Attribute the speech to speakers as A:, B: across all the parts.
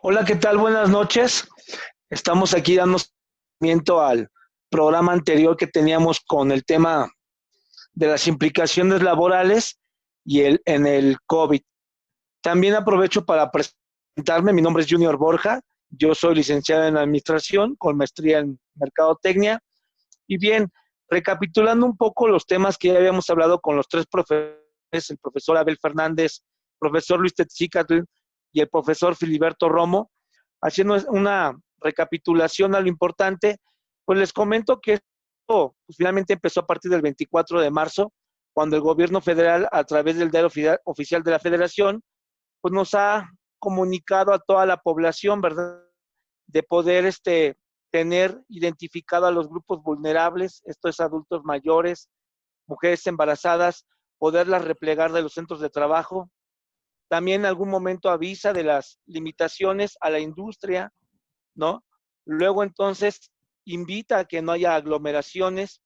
A: Hola, ¿qué tal? Buenas noches. Estamos aquí dando seguimiento al programa anterior que teníamos con el tema de las implicaciones laborales y en el COVID. También aprovecho para presentarme. Mi nombre es Junior Borja. Yo soy licenciado en Administración con maestría en Mercadotecnia. Y bien, recapitulando un poco los temas que ya habíamos hablado con los tres profesores, el profesor Abel Fernández, profesor Luis Tetzicatl y el profesor Filiberto Romo, haciendo una recapitulación a lo importante, pues les comento que esto pues, finalmente empezó a partir del 24 de marzo, cuando el gobierno federal, a través del diario oficial de la federación, pues nos ha comunicado a toda la población, ¿verdad? De poder tener identificado a los grupos vulnerables, estos adultos mayores, mujeres embarazadas, poderlas replegar de los centros de trabajo. También en algún momento avisa de las limitaciones a la industria, ¿no? Luego entonces invita a que no haya aglomeraciones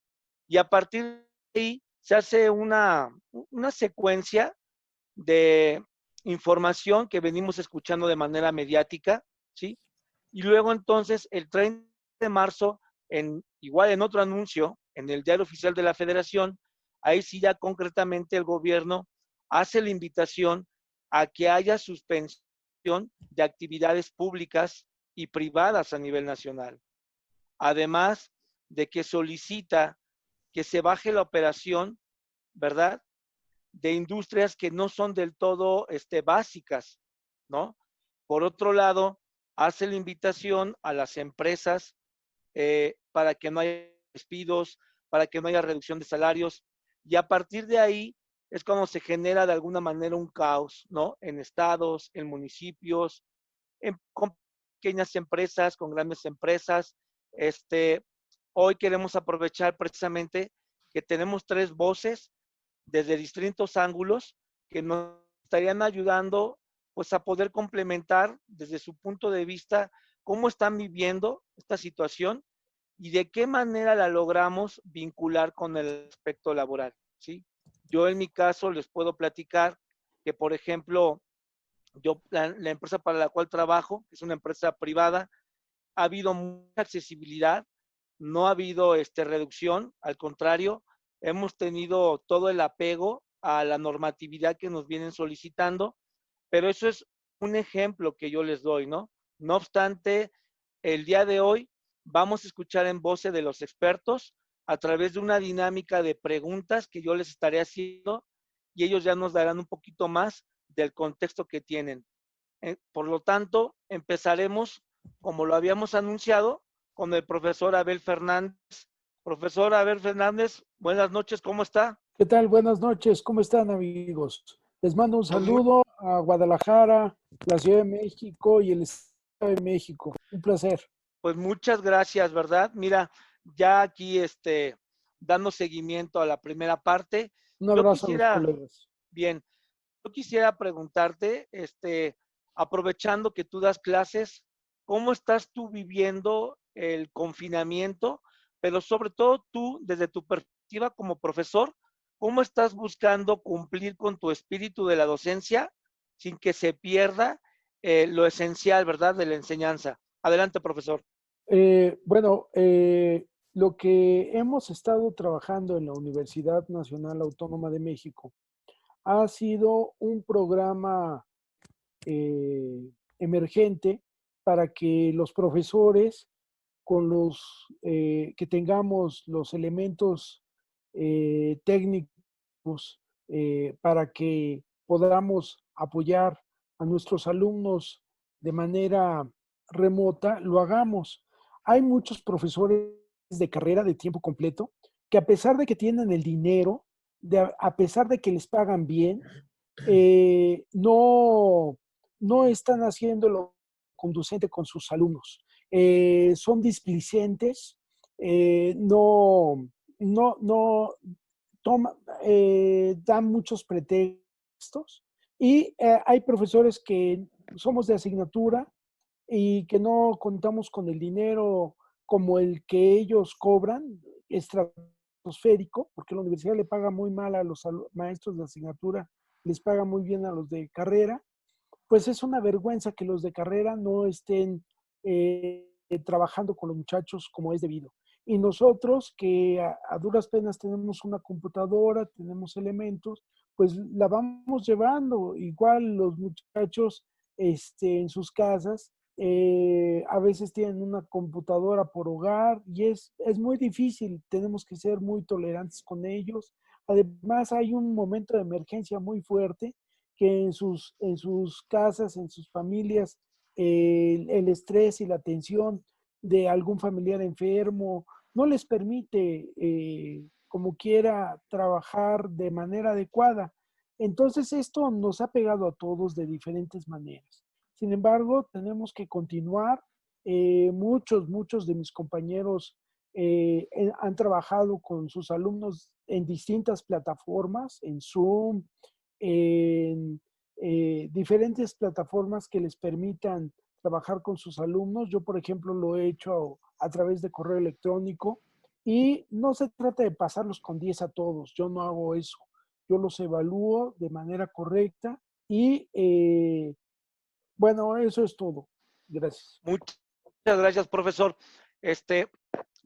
A: y a partir de ahí se hace una secuencia de información que venimos escuchando de manera mediática, ¿sí? Y luego entonces el 30 de marzo, igual en otro anuncio, en el diario oficial de la Federación, ahí sí ya concretamente el gobierno hace la invitación a que haya suspensión de actividades públicas y privadas a nivel nacional. Además de que solicita que se baje la operación, ¿verdad? De industrias que no son del todo básicas, ¿no? Por otro lado, hace la invitación a las empresas para que no haya despidos, para que no haya reducción de salarios, y a partir de ahí es cuando se genera de alguna manera un caos, ¿no? En estados, en municipios, con pequeñas empresas, con grandes empresas. Hoy queremos aprovechar precisamente que tenemos tres voces desde distintos ángulos que nos estarían ayudando pues a poder complementar desde su punto de vista cómo están viviendo esta situación y de qué manera la logramos vincular con el aspecto laboral, ¿sí? Yo en mi caso les puedo platicar que, por ejemplo, la empresa para la cual trabajo, que es una empresa privada, ha habido mucha accesibilidad, no ha habido reducción, al contrario, hemos tenido todo el apego a la normatividad que nos vienen solicitando, pero eso es un ejemplo que yo les doy, ¿no? No obstante, el día de hoy vamos a escuchar en voz de los expertos a través de una dinámica de preguntas que yo les estaré haciendo y ellos ya nos darán un poquito más del contexto que tienen. Por lo tanto, empezaremos, como lo habíamos anunciado, con el profesor Abel Fernández. Profesor Abel Fernández, buenas noches, ¿cómo está?
B: ¿Qué tal? Buenas noches, ¿cómo están amigos? Les mando un
A: Pues, muy,
B: saludo a Guadalajara, la Ciudad de México y el Estado de México. Un placer.
A: pues muchas gracias, ¿verdad? Mira, ya aquí dando seguimiento a la primera parte,
B: Un
A: yo
B: abrazo a los
A: quisiera,
B: colegas.
A: bien, yo quisiera preguntarte, aprovechando que tú das clases, ¿cómo estás tú viviendo el confinamiento? Pero sobre todo tú, desde tu perspectiva como profesor, ¿cómo estás buscando cumplir con tu espíritu de la docencia sin que se pierda lo esencial, ¿verdad?, de la enseñanza. Adelante, profesor.
B: Bueno, lo que hemos estado trabajando en la Universidad Nacional Autónoma de México ha sido un programa emergente para que los profesores con los que tengamos los elementos técnicos para que podamos apoyar a nuestros alumnos de manera remota, lo hagamos. Hay muchos profesores de carrera de tiempo completo que a pesar de que tienen el dinero, a pesar de que les pagan bien, no, no están haciendo lo conducente con sus alumnos. Son displicentes, no toma, dan muchos pretextos y hay profesores que somos de asignatura y que no contamos con el dinero como el que ellos cobran, estratosférico, porque la universidad le paga muy mal a los maestros de asignatura, les paga muy bien a los de carrera, pues es una vergüenza que los de carrera no estén trabajando con los muchachos como es debido. Y nosotros que a duras penas tenemos una computadora, tenemos elementos, pues la vamos llevando. Igual los muchachos en sus casas a veces tienen una computadora por hogar y es muy difícil, tenemos que ser muy tolerantes con ellos. Además hay un momento de emergencia muy fuerte que en sus casas, en sus familias, el estrés y la tensión de algún familiar enfermo no les permite, como quiera, trabajar de manera adecuada. Entonces esto nos ha pegado a todos de diferentes maneras. Sin embargo, tenemos que continuar. Muchos de mis compañeros han trabajado con sus alumnos en distintas plataformas, en Zoom, en diferentes plataformas que les permitan trabajar con sus alumnos. Yo, por ejemplo, lo he hecho a través de correo electrónico y no se trata de pasarlos con 10 a todos. Yo no hago eso. Yo los evalúo de manera correcta y bueno, eso es todo. Gracias.
A: Muchas gracias, profesor. Este,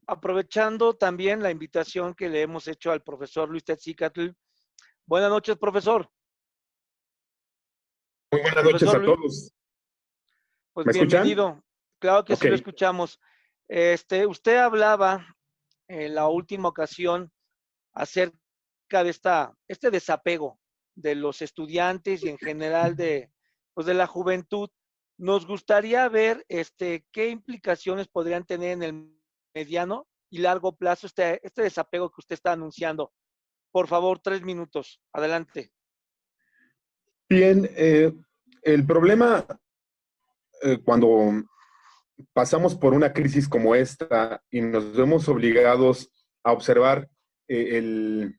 A: aprovechando también la invitación que le hemos hecho al profesor Luis Tetzicatl. Buenas noches, profesor.
C: Muy buenas noches
A: Profesor
C: a
A: Luis,
C: todos.
A: pues
C: ¿Me escuchan?
A: bienvenido. Claro que sí
C: Ok.
A: lo escuchamos. Usted hablaba en la última ocasión acerca de este desapego de los estudiantes y en general pues de la juventud. Nos gustaría ver qué implicaciones podrían tener en el mediano y largo plazo este desapego que usted está anunciando. Por favor, 3 minutos. Adelante.
C: Bien, el problema cuando pasamos por una crisis como esta y nos vemos obligados a observar el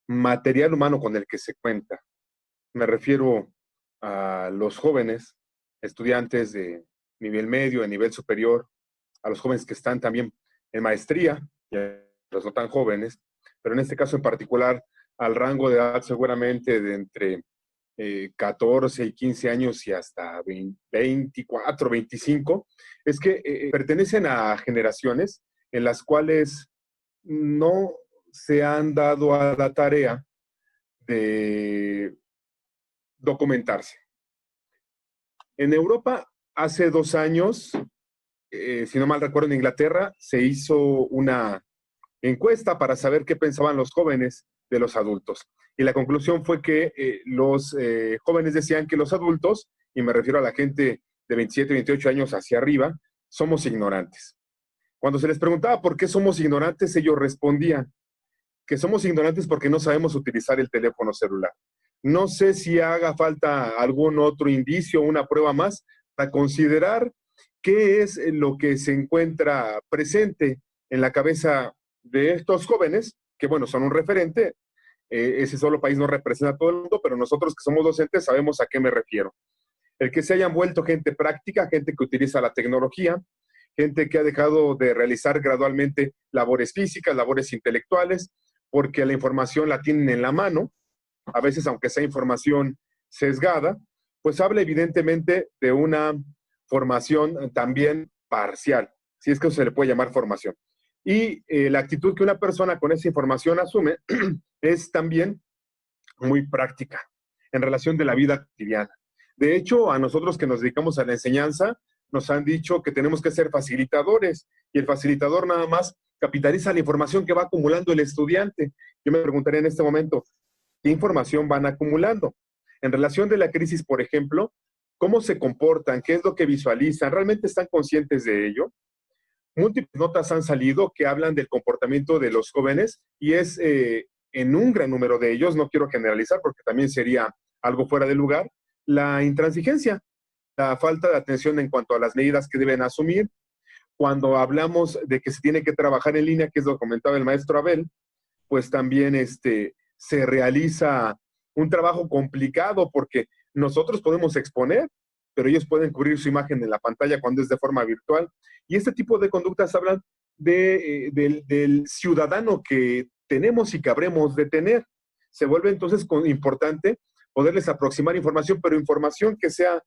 C: material humano con el que se cuenta. Me refiero a los jóvenes, estudiantes de nivel medio, de nivel superior, a los jóvenes que están también en maestría, y a los no tan jóvenes, pero en este caso en particular al rango de edad seguramente de entre 14 y 15 años y hasta 24, 25, es que pertenecen a generaciones en las cuales no se han dado a la tarea de documentarse. En Europa, hace 2 años, si no mal recuerdo, en Inglaterra, se hizo una encuesta para saber qué pensaban los jóvenes de los adultos. Y la conclusión fue que los jóvenes decían que los adultos, y me refiero a la gente de 27, 28 años hacia arriba, somos ignorantes. Cuando se les preguntaba por qué somos ignorantes, ellos respondían que somos ignorantes porque no sabemos utilizar el teléfono celular. No sé si haga falta algún otro indicio, una prueba más, para considerar qué es lo que se encuentra presente en la cabeza de estos jóvenes, que bueno, son un referente. Ese solo país no representa a todo el mundo, pero nosotros que somos docentes sabemos a qué me refiero. El que se hayan vuelto gente práctica, gente que utiliza la tecnología, gente que ha dejado de realizar gradualmente labores físicas, labores intelectuales, porque la información la tienen en la mano, a veces aunque sea información sesgada, pues habla evidentemente de una formación también parcial, si es que se le puede llamar formación. Y la actitud que una persona con esa información asume es también muy práctica en relación de la vida cotidiana. De hecho, a nosotros que nos dedicamos a la enseñanza, nos han dicho que tenemos que ser facilitadores y el facilitador nada más capitaliza la información que va acumulando el estudiante. Yo me preguntaría en este momento, ¿qué información van acumulando? En relación de la crisis, por ejemplo, ¿cómo se comportan? ¿Qué es lo que visualizan? ¿Realmente están conscientes de ello? Múltiples notas han salido que hablan del comportamiento de los jóvenes y es en un gran número de ellos, no quiero generalizar porque también sería algo fuera de lugar, la intransigencia, la falta de atención en cuanto a las medidas que deben asumir. Cuando hablamos de que se tiene que trabajar en línea, que es lo que comentaba el maestro Abel, pues también se realiza un trabajo complicado porque nosotros podemos exponer, pero ellos pueden cubrir su imagen en la pantalla cuando es de forma virtual. Y este tipo de conductas hablan del ciudadano que tenemos y que habremos de tener. Se vuelve entonces importante poderles aproximar información, pero información que sea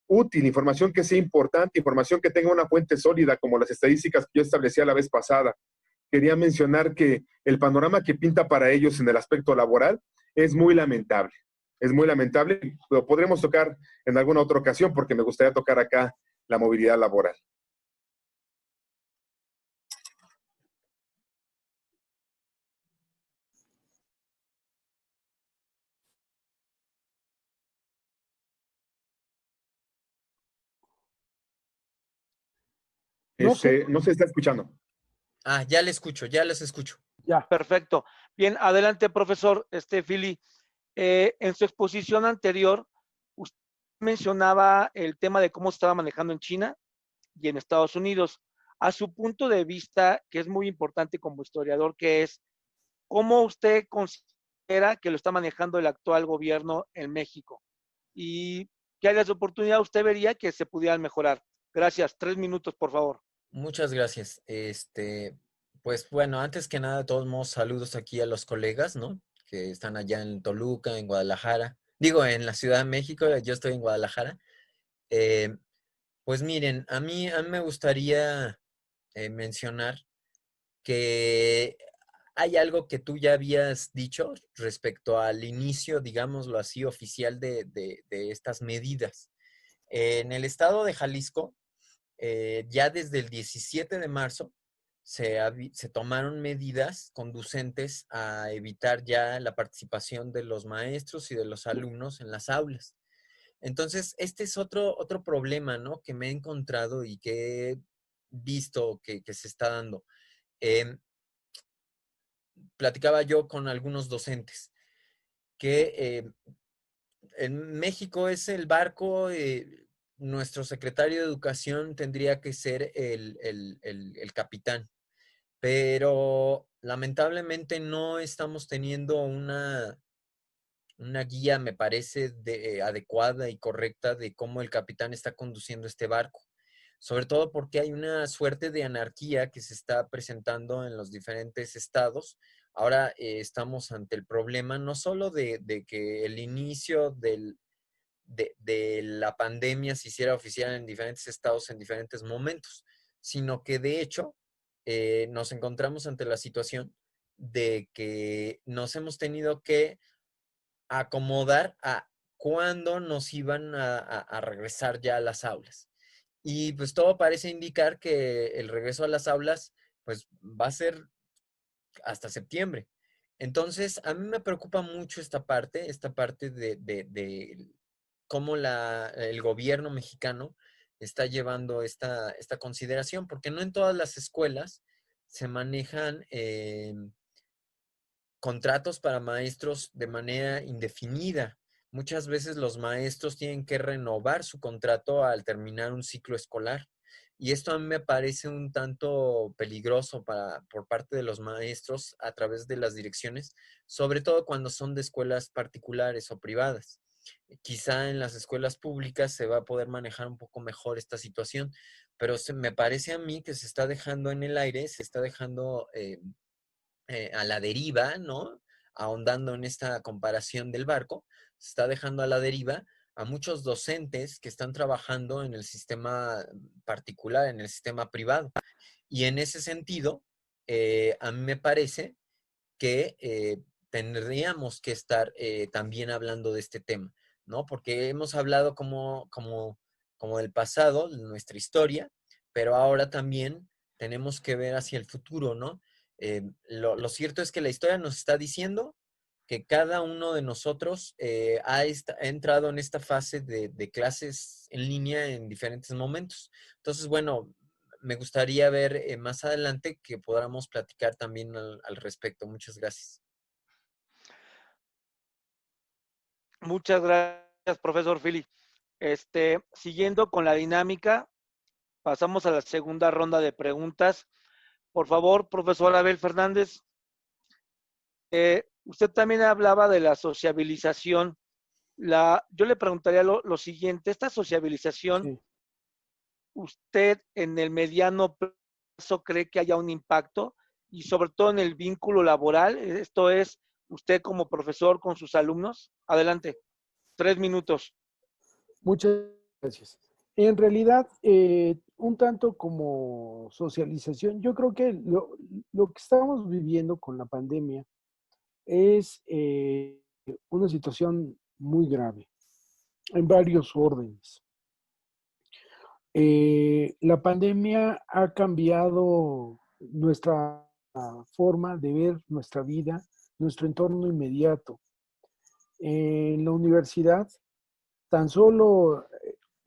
C: útil, información que sea importante, información que tenga una fuente sólida, como las estadísticas que yo establecía la vez pasada. Quería mencionar que el panorama que pinta para ellos en el aspecto laboral es muy lamentable. Es muy lamentable. Lo podremos tocar en alguna otra ocasión porque me gustaría tocar acá la movilidad laboral.
B: No sé,
C: No se está escuchando.
D: Ah, ya le escucho, ya les escucho.
B: ya.
A: Perfecto. Bien, adelante, profesor Fili. En su exposición anterior, usted mencionaba el tema de cómo se estaba manejando en China y en Estados Unidos. A su punto de vista, que es muy importante como historiador, que es, ¿cómo usted considera que lo está manejando el actual gobierno en México? Y qué áreas de oportunidad usted vería que se pudieran mejorar. Gracias. 3 minutos, por favor.
D: Muchas gracias. Pues bueno, antes que nada, de todos modos, saludos aquí a los colegas, ¿no? Que están allá en Toluca, en Guadalajara. Digo, en la Ciudad de México, yo estoy en Guadalajara. Eh, pues miren, a mí me gustaría mencionar que hay algo que tú ya habías dicho respecto al inicio, digámoslo así, oficial de estas medidas. En el estado de Jalisco, ya desde el 17 de marzo se tomaron medidas conducentes a evitar ya la participación de los maestros y de los alumnos en las aulas. Entonces, este es otro problema, ¿no? Que me he encontrado y que he visto que se está dando. Em, Platicaba yo con algunos docentes que en México es el barco, nuestro secretario de Educación tendría que ser el capitán, pero lamentablemente no estamos teniendo una guía, me parece, adecuada y correcta de cómo el capitán está conduciendo este barco. Sobre todo porque hay una suerte de anarquía que se está presentando en los diferentes estados. Ahora estamos ante el problema no solo de que el inicio de la pandemia se hiciera oficial en diferentes estados en diferentes momentos, sino que de hecho nos encontramos ante la situación de que nos hemos tenido que acomodar a cuándo nos iban a regresar ya a las aulas. Y pues todo parece indicar que el regreso a las aulas pues va a ser hasta septiembre. Entonces, a mí me preocupa mucho esta parte de cómo el gobierno mexicano está llevando esta consideración, porque no en todas las escuelas se manejan contratos para maestros de manera indefinida. Muchas veces los maestros tienen que renovar su contrato al terminar un ciclo escolar. Y esto a mí me parece un tanto peligroso por parte de los maestros a través de las direcciones, sobre todo cuando son de escuelas particulares o privadas. Quizá en las escuelas públicas se va a poder manejar un poco mejor esta situación, pero me parece a mí que se está dejando en el aire, se está dejando a la deriva, ¿no? Ahondando en esta comparación del barco, se está dejando a la deriva a muchos docentes que están trabajando en el sistema particular, en el sistema privado. Y en ese sentido, a mí me parece que tendríamos que estar también hablando de este tema, ¿no? Porque hemos hablado como del pasado, de nuestra historia, pero ahora también tenemos que ver hacia el futuro, ¿no? Lo cierto es que la historia nos está diciendo que cada uno de nosotros ha entrado en esta fase de clases en línea en diferentes momentos. Entonces, bueno, me gustaría ver más adelante que podamos platicar también al respecto. Muchas gracias.
A: Muchas gracias, profesor Fili. Siguiendo con la dinámica, pasamos a la segunda ronda de preguntas. Por favor, profesor Abel Fernández, usted también hablaba de la sociabilización. Yo le preguntaría lo siguiente, esta sociabilización,
B: Sí.
A: ¿usted en el mediano plazo cree que haya un impacto? Y sobre todo en el vínculo laboral, esto es, usted como profesor con sus alumnos. Adelante, 3 minutos.
B: Muchas gracias. En realidad, un tanto como socialización, yo creo que lo que estamos viviendo con la pandemia es una situación muy grave en varios órdenes. La pandemia ha cambiado nuestra forma de ver nuestra vida, nuestro entorno inmediato. En la universidad, tan solo,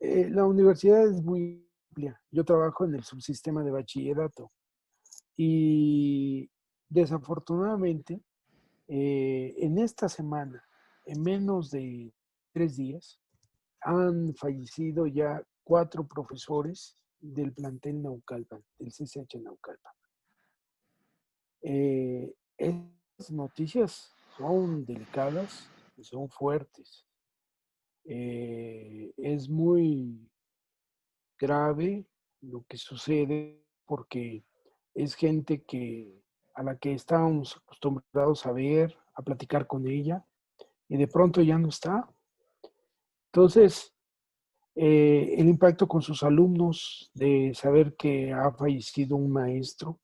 B: la universidad es muy amplia. Yo trabajo en el subsistema de bachillerato y desafortunadamente, en esta semana, en menos de 3 días, han fallecido ya 4 profesores del plantel Naucalpan, del CCH Naucalpan. Estas noticias son delicadas y son fuertes. Es muy grave lo que sucede porque es gente a la que estábamos acostumbrados a ver, a platicar con ella, y de pronto ya no está. Entonces, el impacto con sus alumnos de saber que ha fallecido un maestro,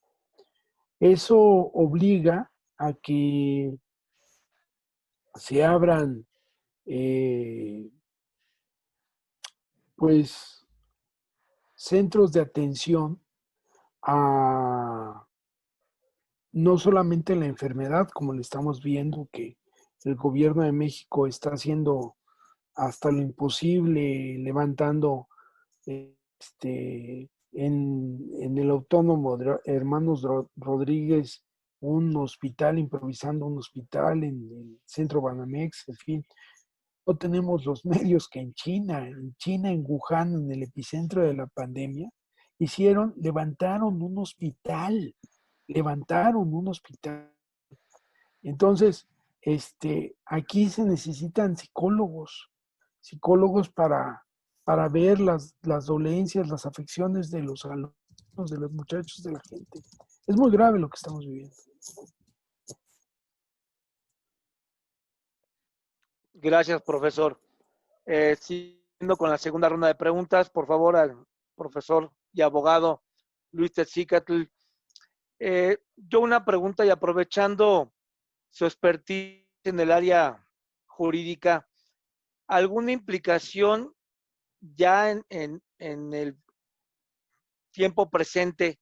B: eso obliga a que se abran, pues, centros de atención a no solamente la enfermedad, como le estamos viendo, que el gobierno de México está haciendo hasta lo imposible, levantando en el Autónomo de Hermanos Rodríguez un hospital, improvisando un hospital en el centro Banamex, en fin. No tenemos los medios que en China, en Wuhan, en el epicentro de la pandemia, levantaron un hospital. Entonces, aquí se necesitan psicólogos para ver las dolencias, las afecciones de los alumnos, de los muchachos, de la gente. Es muy grave lo que estamos viviendo.
A: Gracias, profesor. Siguiendo con la segunda ronda de preguntas, por favor, al profesor y abogado Luis Tetzicatl. Yo una pregunta y aprovechando su expertise en el área jurídica, ¿alguna implicación ya en el tiempo presente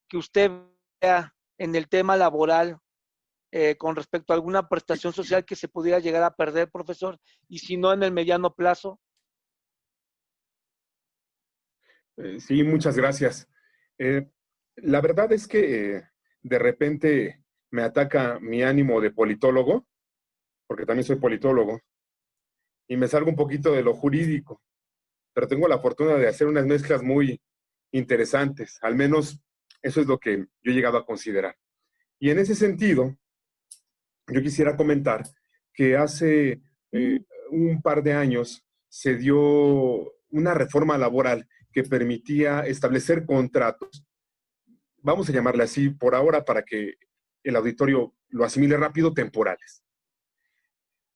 A: que usted vea en el tema laboral con respecto a alguna prestación social que se pudiera llegar a perder, profesor? Y si no, en el mediano plazo.
C: Sí, muchas gracias. La verdad es que de repente me ataca mi ánimo de politólogo, porque también soy politólogo, y me salgo un poquito de lo jurídico, pero tengo la fortuna de hacer unas mezclas muy interesantes, al menos eso es lo que yo he llegado a considerar. Y en ese sentido, yo quisiera comentar que hace un par de años se dio una reforma laboral que permitía establecer contratos, vamos a llamarle así por ahora para que el auditorio lo asimile rápido, temporales,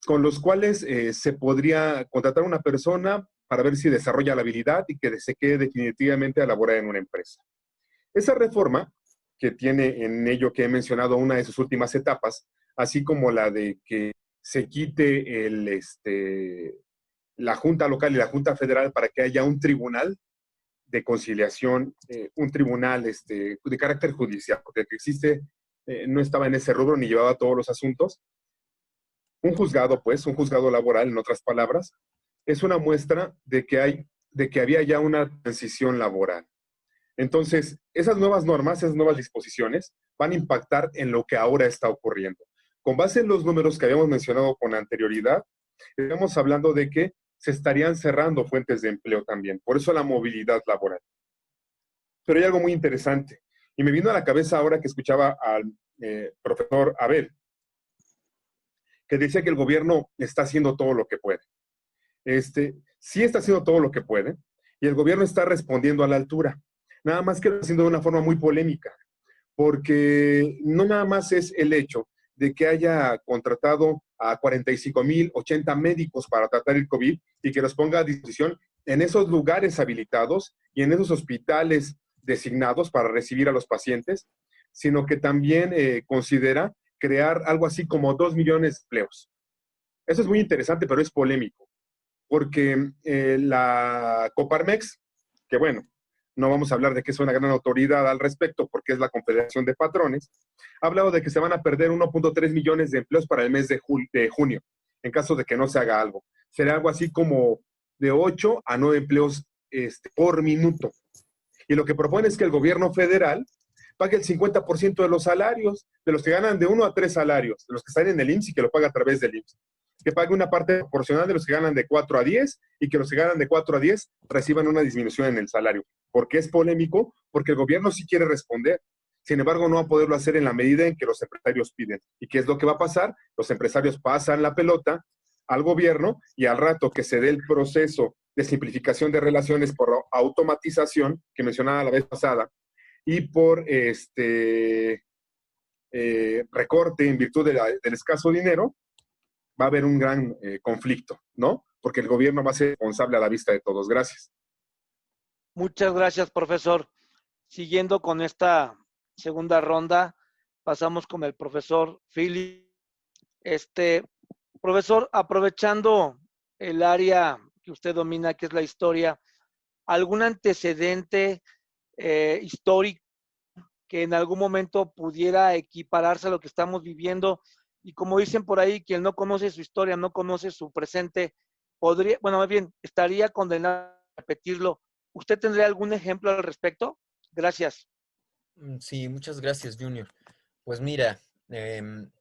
C: con los cuales se podría contratar a una persona para ver si desarrolla la habilidad y que se quede definitivamente a laborar en una empresa. Esa reforma, que tiene en ello que he mencionado una de sus últimas etapas, así como la de que se quite la Junta Local y la Junta Federal para que haya un tribunal de conciliación, un tribunal de carácter judicial, porque el que existe no estaba en ese rubro ni llevaba todos los asuntos. Un juzgado, pues, un juzgado laboral, en otras palabras, es una muestra de que había ya una transición laboral. Entonces, esas nuevas normas, esas nuevas disposiciones van a impactar en lo que ahora está ocurriendo. Con base en los números que habíamos mencionado con anterioridad, estamos hablando de que se estarían cerrando fuentes de empleo también. Por eso la movilidad laboral. Pero hay algo muy interesante. Y me vino a la cabeza ahora que escuchaba al profesor Abel, que decía que el gobierno está haciendo todo lo que puede. Sí está haciendo todo lo que puede y el gobierno está respondiendo a la altura. Nada más que lo está haciendo de una forma muy polémica, porque no nada más es el hecho de que haya contratado a 45,080 médicos para tratar el COVID y que los ponga a disposición en esos lugares habilitados y en esos hospitales designados para recibir a los pacientes, sino que también considera crear algo así como 2 millones de empleos. Eso es muy interesante, pero es polémico, porque la Coparmex, que bueno, no vamos a hablar de que es una gran autoridad al respecto, porque es la Confederación de Patrones, ha hablado de que se van a perder 1.3 millones de empleos para el mes de junio, en caso de que no se haga algo. Será algo así como de 8 a 9 empleos por minuto. Y lo que propone es que el gobierno federal pague el 50% de los salarios, de los que ganan de 1 a 3 salarios, de los que están en el IMSS y que lo paga a través del IMSS. Que pague una parte proporcional de los que ganan de 4 a 10 y que los que ganan de 4 a 10 reciban una disminución en el salario. ¿Por qué es polémico? Porque el gobierno sí quiere responder. Sin embargo, no va a poderlo hacer en la medida en que los empresarios piden. ¿Y qué es lo que va a pasar? Los empresarios pasan la pelota al gobierno y al rato que se dé el proceso de simplificación de relaciones por automatización, que mencionaba la vez pasada, y por recorte en virtud del escaso dinero, va a haber un gran conflicto, ¿no? Porque el gobierno va a ser responsable a la vista de todos. Gracias.
A: Muchas gracias, profesor. Siguiendo con esta segunda ronda, pasamos con el profesor Philly. Profesor, aprovechando el área que usted domina, que es la historia, ¿algún antecedente histórico que en algún momento pudiera equipararse a lo que estamos viviendo? Y como dicen por ahí, quien no conoce su historia, no conoce su presente, podría, bueno, más bien, estaría condenado a repetirlo. ¿Usted tendría algún ejemplo al respecto? Gracias.
D: Sí, muchas gracias, Junior. Pues mira,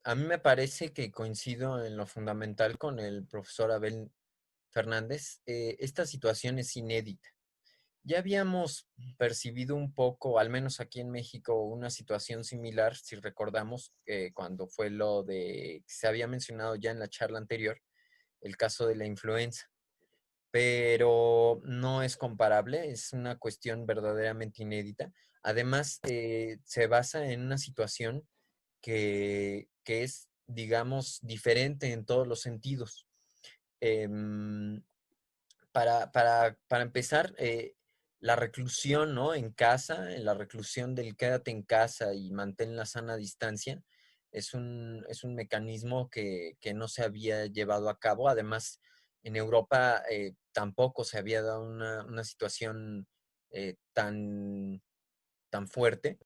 D: a mí me parece que coincido en lo fundamental con el profesor Abel Fernández. Esta situación es inédita. Ya habíamos percibido un poco, al menos aquí en México, una situación similar, si recordamos, cuando fue lo de, se había mencionado ya en la charla anterior, el caso de la influenza, pero no es comparable, es una cuestión verdaderamente inédita. Además, se basa en una situación que es, digamos, diferente en todos los sentidos. Em, para empezar, la reclusión, ¿no? En casa, la reclusión del quédate en casa y mantén la sana distancia, es un mecanismo que no se había llevado a cabo. Además, en Europa tampoco se había dado una situación tan fuerte.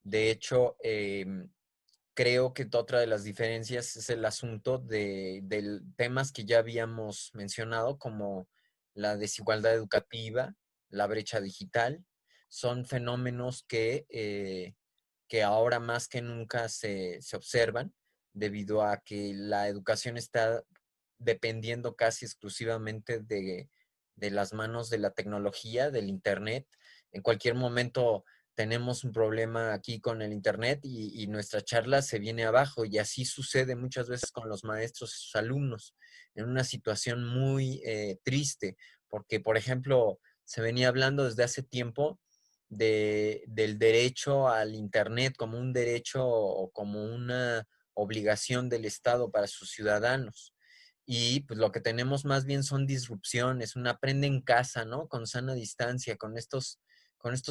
D: De hecho, creo que otra de las diferencias es el asunto de temas que ya habíamos mencionado, como la desigualdad educativa, la brecha digital. Son fenómenos que ahora más que nunca se observan debido a que la educación está dependiendo casi exclusivamente de las manos de la tecnología, del Internet. En cualquier momento tenemos un problema aquí con el Internet y nuestra charla se viene abajo, y así sucede muchas veces con los maestros y sus alumnos, en una situación muy triste, porque, por ejemplo, se venía hablando desde hace tiempo del derecho al Internet como un derecho o como una obligación del Estado para sus ciudadanos. Y pues lo que tenemos más bien son disrupciones, un aprende en casa, ¿no? Con sana distancia, con estos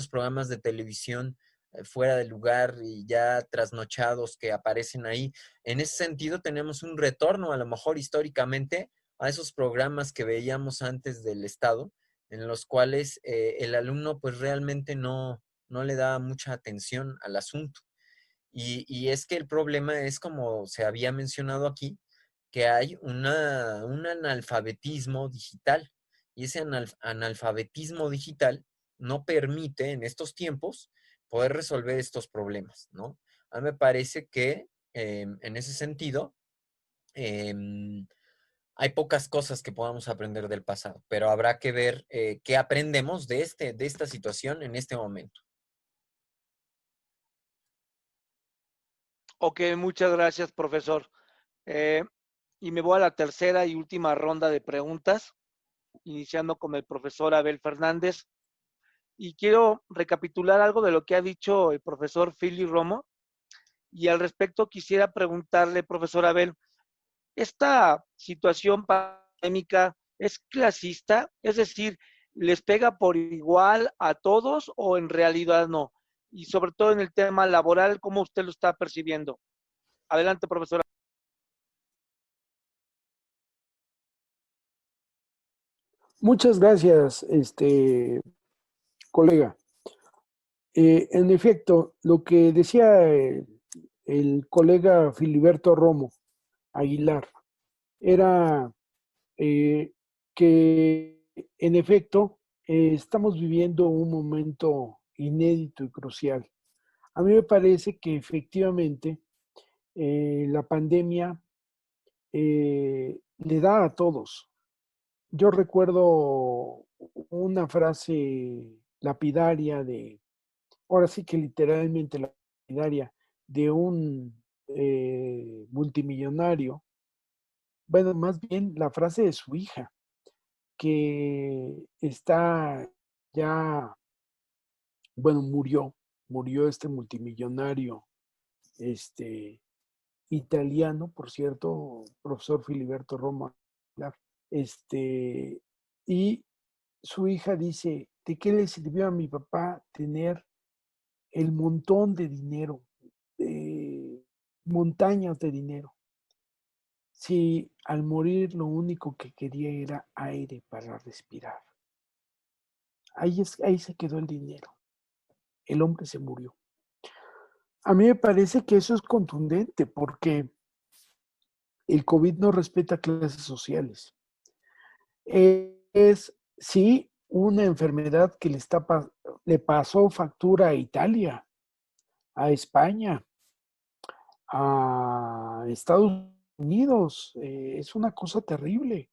D: programas de televisión fuera de lugar y ya trasnochados que aparecen ahí. En ese sentido tenemos un retorno, a lo mejor históricamente, a esos programas que veíamos antes del Estado, en los cuales el alumno pues realmente no le daba mucha atención al asunto. Y es que el problema es, como se había mencionado aquí, que hay un analfabetismo digital. Y ese analfabetismo digital no permite en estos tiempos poder resolver estos problemas, ¿no? A mí me parece que en ese sentido hay pocas cosas que podamos aprender del pasado, pero habrá que ver qué aprendemos de esta situación en este momento.
A: Ok, muchas gracias, profesor. Y me voy a la tercera y última ronda de preguntas, iniciando con el profesor Abel Fernández. Y quiero recapitular algo de lo que ha dicho el profesor Philly Romo. Y al respecto quisiera preguntarle, profesor Abel, ¿esta situación pandémica es clasista? Es decir, ¿les pega por igual a todos o en realidad no? Y sobre todo en el tema laboral, ¿cómo usted lo está percibiendo? Adelante, profesora.
B: Muchas gracias, colega. En efecto, lo que decía el colega Filiberto Romo Aguilar era que en efecto estamos viviendo un momento inédito y crucial. A mí me parece que efectivamente la pandemia le da a todos. Yo recuerdo una frase lapidaria ahora sí que literalmente lapidaria, de un multimillonario. Bueno, más bien la frase de su hija, que está ya, bueno, murió este multimillonario, este, italiano, por cierto, profesor Filiberto Roma, y su hija dice, ¿de qué le sirvió a mi papá tener el montón de dinero, montañas de dinero, si al morir lo único que quería era aire para respirar? Ahí se quedó el dinero. El hombre se murió. A mí me parece que eso es contundente porque el COVID no respeta clases sociales. Es, sí, una enfermedad que le pasó factura a Italia, a España, a Estados Unidos. Es una cosa terrible.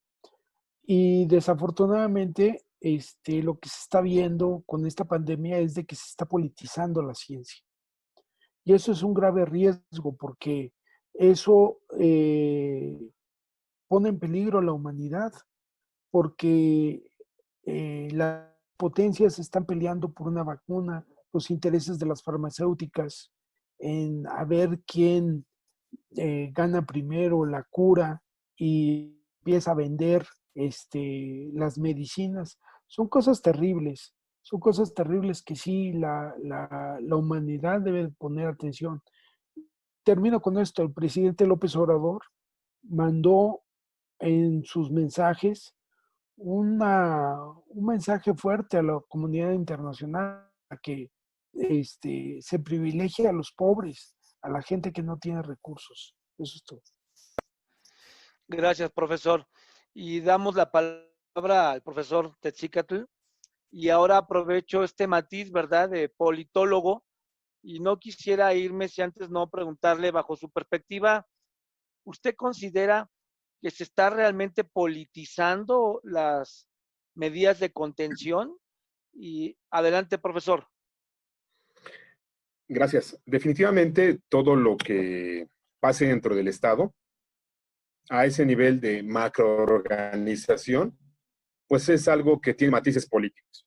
B: Y desafortunadamente, lo que se está viendo con esta pandemia es de que se está politizando la ciencia. Y eso es un grave riesgo porque eso pone en peligro a la humanidad, porque las potencias están peleando por una vacuna, los intereses de las farmacéuticas en a ver quién gana primero la cura y empieza a vender las medicinas. Son cosas terribles que sí la humanidad debe poner atención. Termino con esto. El presidente López Obrador mandó en sus mensajes un mensaje fuerte a la comunidad internacional, a que se privilegie a los pobres, a la gente que no tiene recursos. Eso es todo.
A: Gracias, profesor. Y damos la palabra al profesor Tetzicatl. Y ahora aprovecho este matiz, ¿verdad?, de politólogo, y no quisiera irme si antes no preguntarle, bajo su perspectiva, ¿usted considera que se está realmente politizando las medidas de contención? Y adelante, profesor.
C: Gracias. Definitivamente todo lo que pase dentro del Estado, a ese nivel de macroorganización, pues es algo que tiene matices políticos.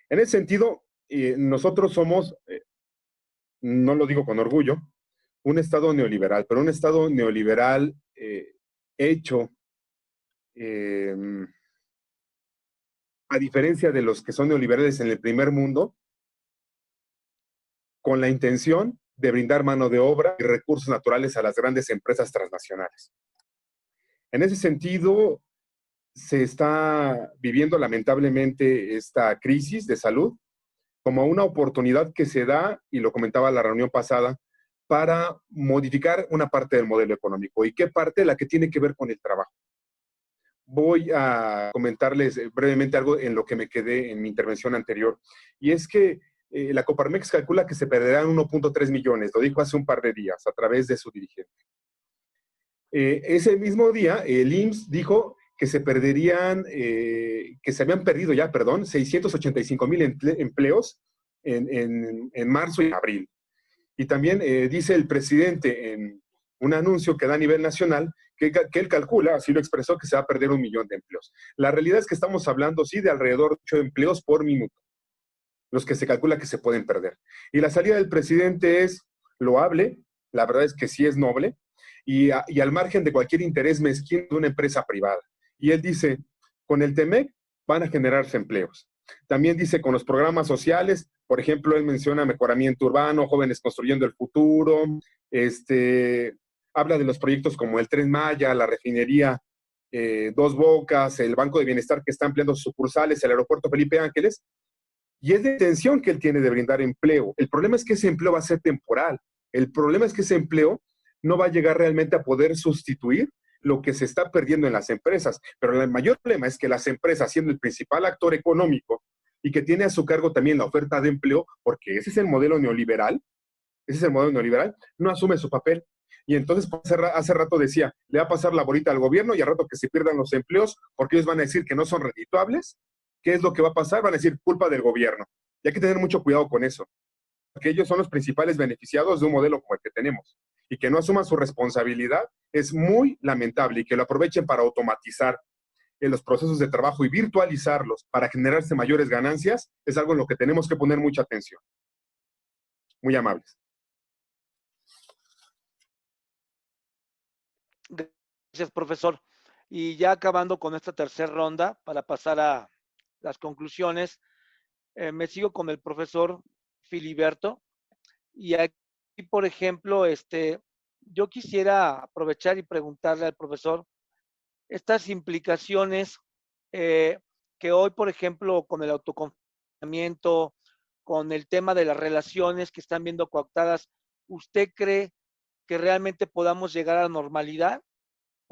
C: En ese sentido, nosotros somos, no lo digo con orgullo, un Estado neoliberal, pero un Estado neoliberal hecho, eh, a diferencia de los que son neoliberales en el primer mundo, con la intención de brindar mano de obra y recursos naturales a las grandes empresas transnacionales. En ese sentido, se está viviendo lamentablemente esta crisis de salud como una oportunidad que se da, y lo comentaba en la reunión pasada, para modificar una parte del modelo económico. ¿Y qué parte? La que tiene que ver con el trabajo. Voy a comentarles brevemente algo en lo que me quedé en mi intervención anterior, y es que la Coparmex calcula que se perderán 1.3 millones, lo dijo hace un par de días a través de su dirigente. Ese mismo día, el IMSS dijo que se perderían, que se habían perdido ya, 685,000 empleos en marzo y abril. Y también dice el presidente en un anuncio que da a nivel nacional que él calcula, así lo expresó, que se va a perder 1 millón de empleos. La realidad es que estamos hablando, sí, de alrededor de 8 empleos por minuto, los que se calcula que se pueden perder. Y la salida del presidente es loable, La verdad es que sí es noble y al margen de cualquier interés mezquino de una empresa privada. Y él dice, con el TEMEC van a generarse empleos. También dice, con los programas sociales, por ejemplo, él menciona mejoramiento urbano, jóvenes construyendo el futuro, habla de los proyectos como el Tren Maya, la refinería Dos Bocas, el Banco de Bienestar que está ampliando sus sucursales, el aeropuerto Felipe Ángeles, y es la intención que él tiene de brindar empleo. El problema es que ese empleo va a ser temporal. El problema es que ese empleo no va a llegar realmente a poder sustituir lo que se está perdiendo en las empresas. Pero el mayor problema es que las empresas, siendo el principal actor económico y que tiene a su cargo también la oferta de empleo, porque ese es el modelo neoliberal, no asume su papel. Y entonces, hace rato decía, le va a pasar la bolita al gobierno y al rato que se pierdan los empleos, porque ellos van a decir que no son redituables. ¿Qué es lo que va a pasar? Van a decir culpa del gobierno. Y hay que tener mucho cuidado con eso, porque ellos son los principales beneficiados de un modelo como el que tenemos. Y que no asuman su responsabilidad es muy lamentable, y que lo aprovechen para automatizar en los procesos de trabajo y virtualizarlos para generarse mayores ganancias es algo en lo que tenemos que poner mucha atención. Muy amables.
A: Gracias, profesor. Y ya acabando con esta tercera ronda, para pasar a las conclusiones, me sigo con el profesor Filiberto. Y aquí, por ejemplo, yo quisiera aprovechar y preguntarle al profesor estas implicaciones que hoy, por ejemplo, con el autoconfinamiento, con el tema de las relaciones que están viendo cooptadas, ¿usted cree que realmente podamos llegar a la normalidad?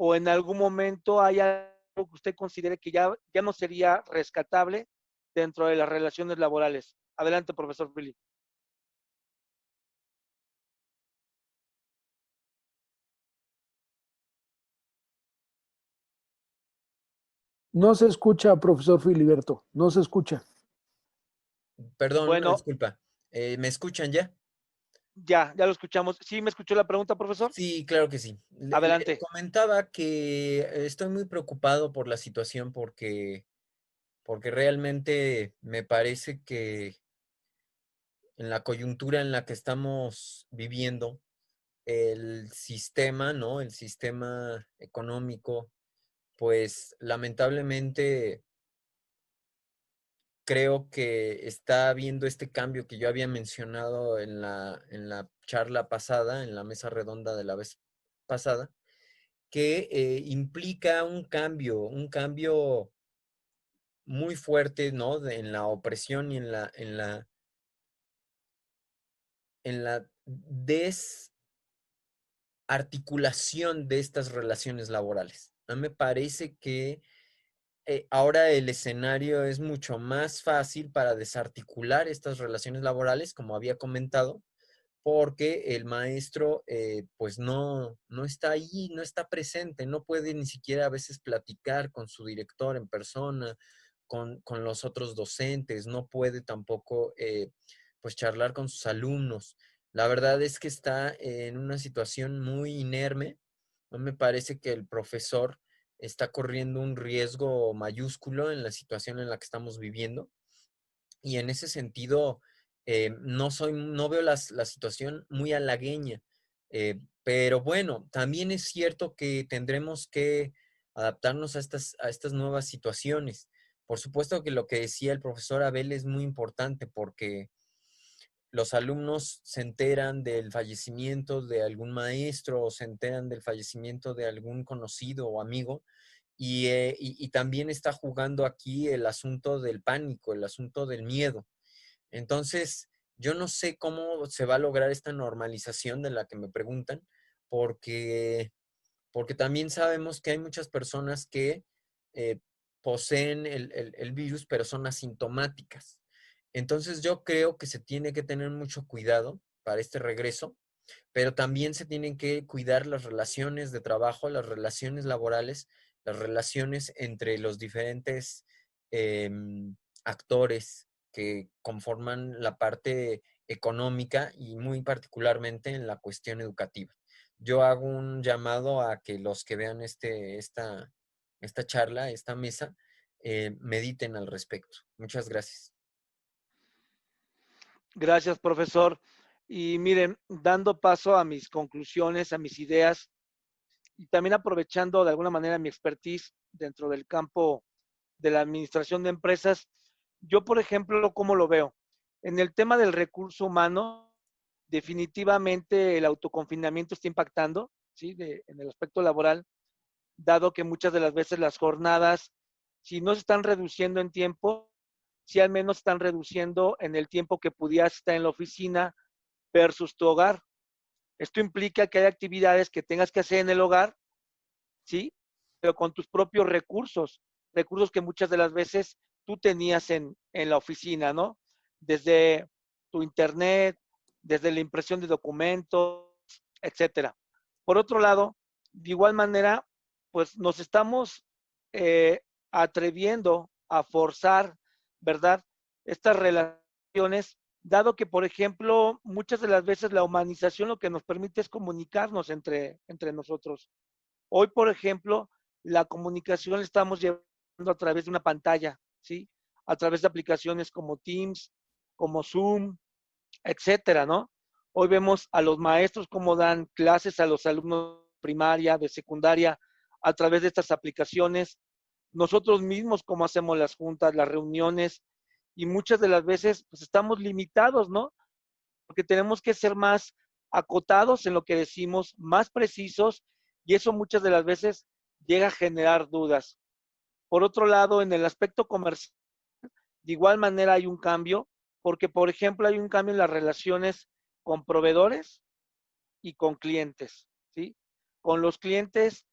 A: ¿O en algún momento hay algo que usted considere que ya no sería rescatable dentro de las relaciones laborales? Adelante, profesor Philip.
B: No se escucha, profesor Filiberto, no se escucha.
D: Perdón, una
A: Bueno,
D: disculpa. ¿Me escuchan ya?
A: ya lo escuchamos. ¿Sí me escuchó la pregunta, profesor?
D: Sí, claro que sí. Le
A: Adelante.
D: comentaba que estoy muy preocupado por la situación porque realmente me parece que en la coyuntura en la que estamos viviendo, el sistema, ¿no? El sistema económico, pues lamentablemente creo que está habiendo este cambio que yo había mencionado en la charla pasada, en la mesa redonda de la vez pasada, que implica un cambio muy fuerte, ¿no? En la opresión y en la desarticulación de estas relaciones laborales. A mí me parece que ahora el escenario es mucho más fácil para desarticular estas relaciones laborales, como había comentado, porque el maestro pues no está ahí, no está presente, no puede ni siquiera a veces platicar con su director en persona, con los otros docentes, no puede tampoco pues charlar con sus alumnos. La verdad es que está en una situación muy inerme. No me parece que el profesor está corriendo un riesgo mayúsculo en la situación en la que estamos viviendo. Y en ese sentido, no veo la situación muy halagueña. Pero bueno, también es cierto que tendremos que adaptarnos a estas nuevas situaciones. Por supuesto que lo que decía el profesor Abel es muy importante porque los alumnos se enteran del fallecimiento de algún maestro o se enteran del fallecimiento de algún conocido o amigo y también está jugando aquí el asunto del pánico, el asunto del miedo. Entonces, yo no sé cómo se va a lograr esta normalización de la que me preguntan, porque, porque también sabemos que hay muchas personas que eh, poseen el virus, pero son asintomáticas. Entonces, yo creo que se tiene que tener mucho cuidado para este regreso, pero también se tienen que cuidar las relaciones de trabajo, las relaciones laborales, las relaciones entre los diferentes actores que conforman la parte económica y muy particularmente en la cuestión educativa. Yo hago un llamado a que los que vean esta charla, esta mesa, mediten al respecto. Muchas gracias.
A: Gracias, profesor. Y miren, dando paso a mis conclusiones, a mis ideas, y también aprovechando de alguna manera mi expertise dentro del campo de la administración de empresas, yo, por ejemplo, ¿cómo lo veo? En el tema del recurso humano, definitivamente el autoconfinamiento está impactando, ¿sí? En el aspecto laboral, dado que muchas de las veces las jornadas, si no se están reduciendo en tiempo, si al menos están reduciendo en el tiempo que pudieras estar en la oficina versus tu hogar. Esto implica que hay actividades que tengas que hacer en el hogar, ¿sí? Pero con tus propios recursos, recursos que muchas de las veces tú tenías en la oficina, ¿no? Desde tu internet, desde la impresión de documentos, etcétera. Por otro lado, de igual manera, pues nos estamos eh, atreviendo a forzar, ¿verdad? Estas relaciones, dado que, por ejemplo, muchas de las veces la humanización lo que nos permite es comunicarnos entre nosotros. Hoy, por ejemplo, la comunicación la estamos llevando a través de una pantalla, ¿sí? A través de aplicaciones como Teams, como Zoom, etcétera, ¿no? Hoy vemos a los maestros cómo dan clases a los alumnos de primaria, de secundaria, a través de estas aplicaciones. Nosotros mismos cómo hacemos las juntas, las reuniones, y muchas de las veces pues estamos limitados, ¿no? Porque tenemos que ser más acotados en lo que decimos, más precisos, y eso muchas de las veces llega a generar dudas. Por otro lado, en el aspecto comercial, de igual manera hay un cambio, porque por ejemplo hay un cambio en las relaciones con proveedores y con clientes, ¿sí? Con los clientes,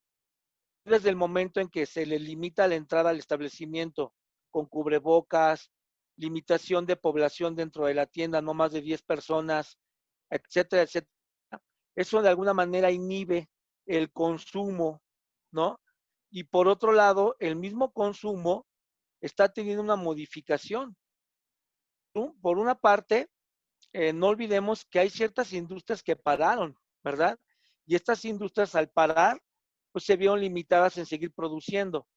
A: desde el momento en que se les limita la entrada al establecimiento con cubrebocas, limitación de población dentro de la tienda, no más de 10 personas, etcétera, etcétera. Eso de alguna manera inhibe el consumo, ¿no? Y por otro lado, el mismo consumo está teniendo una modificación. Por una parte, no olvidemos que hay ciertas industrias que pararon, ¿verdad? Y estas industrias al parar, pues se vieron limitadas en seguir produciendo.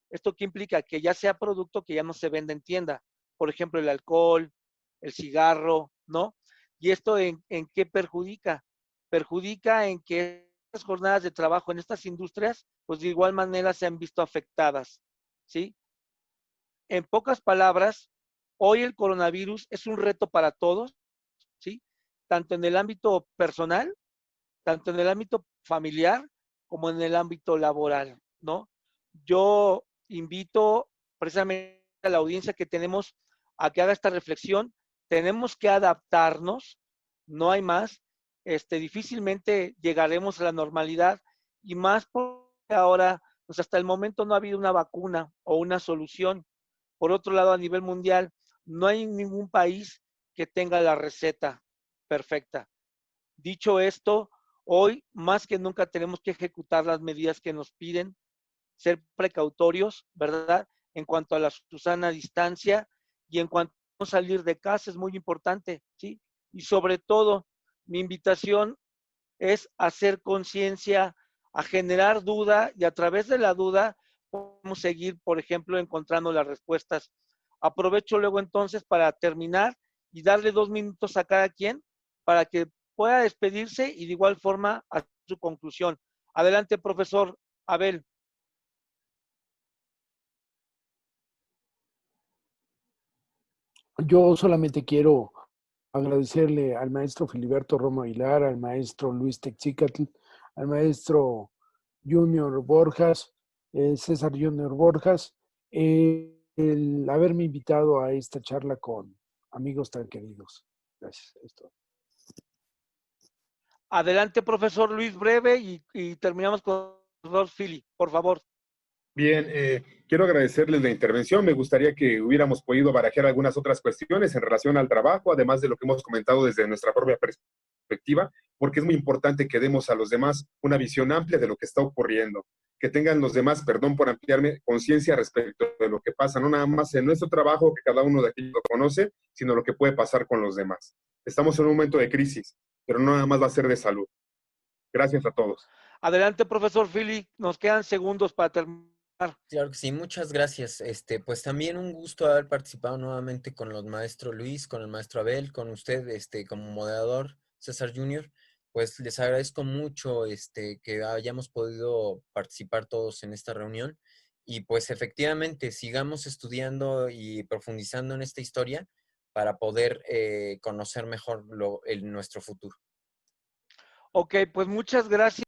A: ¿Esto qué implica? Que ya sea producto que ya no se vende en tienda. Por ejemplo, el alcohol, el cigarro, ¿no? ¿Y esto en qué perjudica? Perjudica en que estas jornadas de trabajo en estas industrias, pues de igual manera se han visto afectadas, ¿sí? En pocas palabras, hoy el coronavirus es un reto para todos, ¿sí? Tanto en el ámbito personal, tanto en el ámbito familiar, como en el ámbito laboral, ¿no? Yo invito precisamente a la audiencia que tenemos a que haga esta reflexión. Tenemos que adaptarnos, no hay más. Difícilmente llegaremos a la normalidad y más porque ahora, pues hasta el momento no ha habido una vacuna o una solución. Por otro lado, a nivel mundial, no hay ningún país que tenga la receta perfecta. Dicho esto, hoy más que nunca tenemos que ejecutar las medidas que nos piden, ser precautorios, ¿verdad? En cuanto a la Susana distancia y en cuanto a no salir de casa es muy importante, ¿sí? Y sobre todo, mi invitación es hacer conciencia, a generar duda y a través de la duda podemos seguir, por ejemplo, encontrando las respuestas. Aprovecho luego entonces para terminar y darle 2 minutos a cada quien para que pueda despedirse y de igual forma a su conclusión. Adelante, profesor Abel.
B: Yo solamente quiero agradecerle al maestro Filiberto Romo Aguilar, al maestro Luis Texicatl, al maestro Junior Borjas, César Junior Borjas, el haberme invitado a esta charla con amigos tan queridos. Gracias. Esto.
A: Adelante, profesor Luis, breve y terminamos con los Philly, por favor.
C: Bien, quiero agradecerles la intervención. Me gustaría que hubiéramos podido barajar algunas otras cuestiones en relación al trabajo, además de lo que hemos comentado desde nuestra propia perspectiva, porque es muy importante que demos a los demás una visión amplia de lo que está ocurriendo, que tengan los demás, perdón por ampliarme, conciencia respecto de lo que pasa, no nada más en nuestro trabajo, que cada uno de aquí lo conoce, sino lo que puede pasar con los demás. Estamos en un momento de crisis, pero no nada más va a ser de salud. Gracias a todos.
A: Adelante, profesor Philly, nos quedan segundos para terminar.
D: Claro que sí, muchas gracias. Pues también un gusto haber participado nuevamente con los maestros Luis, con el maestro Abel, con usted, como moderador, César Junior. Pues les agradezco mucho, que hayamos podido participar todos en esta reunión. Y pues efectivamente, sigamos estudiando y profundizando en esta historia para poder conocer mejor nuestro futuro.
A: Ok, pues muchas gracias.